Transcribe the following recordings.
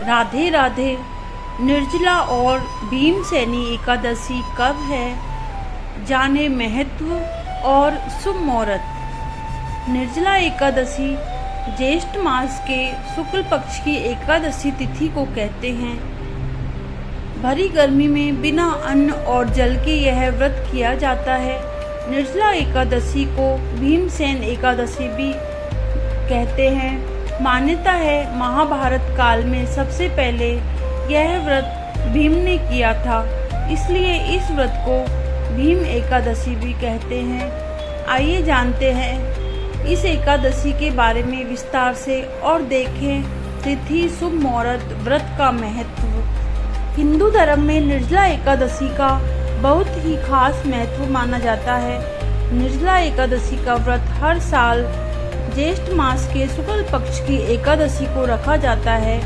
राधे राधे। निर्जला और भीमसेनी एकादशी कब है, जाने महत्व और शुभ मुहूर्त। निर्जला एकादशी ज्येष्ठ मास के शुक्ल पक्ष की एकादशी तिथि को कहते हैं। भरी गर्मी में बिना अन्न और जल के यह व्रत किया जाता है। निर्जला एकादशी को भीमसेन एकादशी भी कहते हैं। मान्यता है महाभारत काल में सबसे पहले यह व्रत भीम ने किया था, इसलिए इस व्रत को भीम एकादशी भी कहते हैं। आइए जानते हैं इस एकादशी के बारे में विस्तार से और देखें तिथि, शुभ मुहूर्त, व्रत का महत्व। हिंदू धर्म में निर्जला एकादशी का बहुत ही खास महत्व माना जाता है। निर्जला एकादशी का व्रत हर साल ज्येष्ठ मास के शुक्ल पक्ष की एकादशी को रखा जाता है।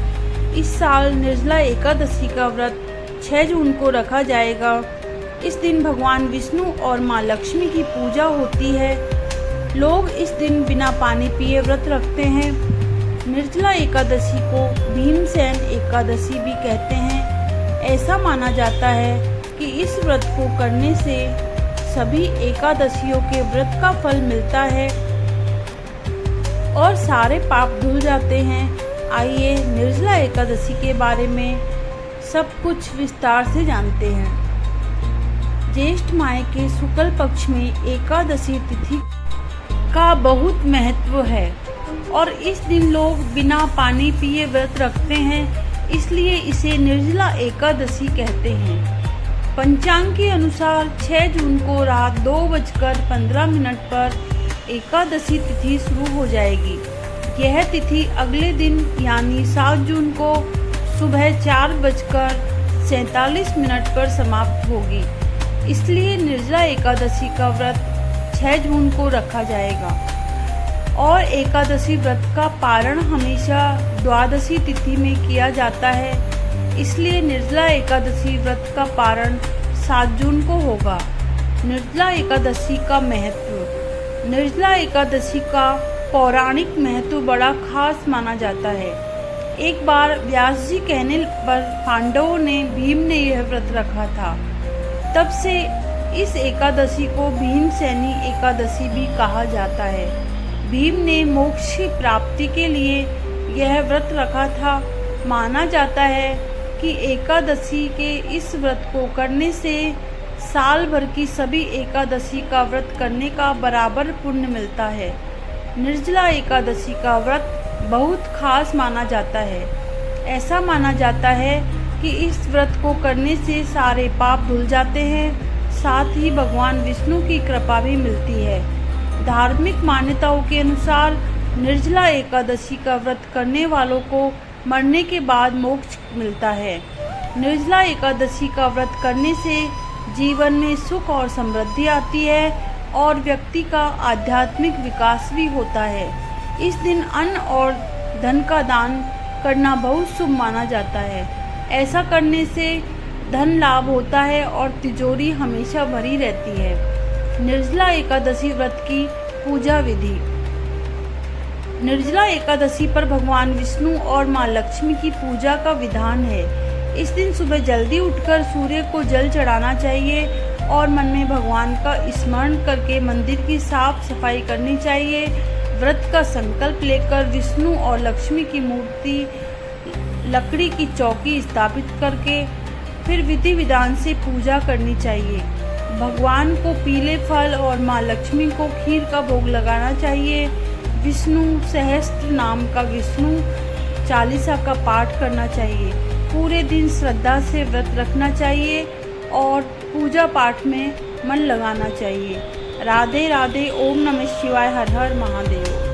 इस साल निर्जला एकादशी का व्रत 6 जून को रखा जाएगा। इस दिन भगवान विष्णु और माँ लक्ष्मी की पूजा होती है। लोग इस दिन बिना पानी पिए व्रत रखते हैं। निर्जला एकादशी को भीमसेन एकादशी भी कहते हैं। ऐसा माना जाता है कि इस व्रत को करने से सभी एकादशियों के व्रत का फल मिलता है और सारे पाप धुल जाते हैं। आइए निर्जला एकादशी के बारे में सब कुछ विस्तार से जानते हैं। ज्येष्ठ माह के शुक्ल पक्ष में एकादशी तिथि का बहुत महत्व है और इस दिन लोग बिना पानी पिए व्रत रखते हैं, इसलिए इसे निर्जला एकादशी कहते हैं। पंचांग के अनुसार 6 जून को रात 2:15 पर एकादशी तिथि शुरू हो जाएगी। यह तिथि अगले दिन यानी 7 जून को सुबह 4:47 पर समाप्त होगी। इसलिए निर्जला एकादशी का व्रत 6 जून को रखा जाएगा और एकादशी व्रत का पारण हमेशा द्वादशी तिथि में किया जाता है। इसलिए निर्जला एकादशी व्रत का पारण 7 जून को होगा। निर्जला एकादशी का महत्व। निर्जला एकादशी का पौराणिक महत्व बड़ा खास माना जाता है। एक बार व्यास जी कहने पर पांडवों ने भीम ने यह व्रत रखा था। तब से इस एकादशी को भीमसेनी एकादशी भी कहा जाता है। भीम ने मोक्ष की प्राप्ति के लिए यह व्रत रखा था। माना जाता है कि एकादशी के इस व्रत को करने से साल भर की सभी एकादशी का व्रत करने का बराबर पुण्य मिलता है। निर्जला एकादशी का व्रत बहुत खास माना जाता है। ऐसा माना जाता है कि इस व्रत को करने से सारे पाप धुल जाते हैं, साथ ही भगवान विष्णु की कृपा भी मिलती है। धार्मिक मान्यताओं के अनुसार निर्जला एकादशी का व्रत करने वालों को मरने के बाद मोक्ष मिलता है। निर्जला एकादशी का व्रत करने से जीवन में सुख और समृद्धि आती है और व्यक्ति का आध्यात्मिक विकास भी होता है। इस दिन अन्न और धन का दान करना बहुत शुभ माना जाता है। ऐसा करने से धन लाभ होता है और तिजोरी हमेशा भरी रहती है। निर्जला एकादशी व्रत की पूजा विधि। निर्जला एकादशी पर भगवान विष्णु और माँ लक्ष्मी की पूजा का विधान है। इस दिन सुबह जल्दी उठकर सूर्य को जल चढ़ाना चाहिए और मन में भगवान का स्मरण करके मंदिर की साफ सफाई करनी चाहिए। व्रत का संकल्प लेकर विष्णु और लक्ष्मी की मूर्ति, लकड़ी की चौकी स्थापित करके फिर विधि विधान से पूजा करनी चाहिए। भगवान को पीले फल और माँ लक्ष्मी को खीर का भोग लगाना चाहिए। विष्णु सहस्त्र नाम का विष्णु चालीसा का पाठ करना चाहिए। पूरे दिन श्रद्धा से व्रत रखना चाहिए और पूजा पाठ में मन लगाना चाहिए। राधे राधे। ओम नमः शिवाय। हर हर महादेव।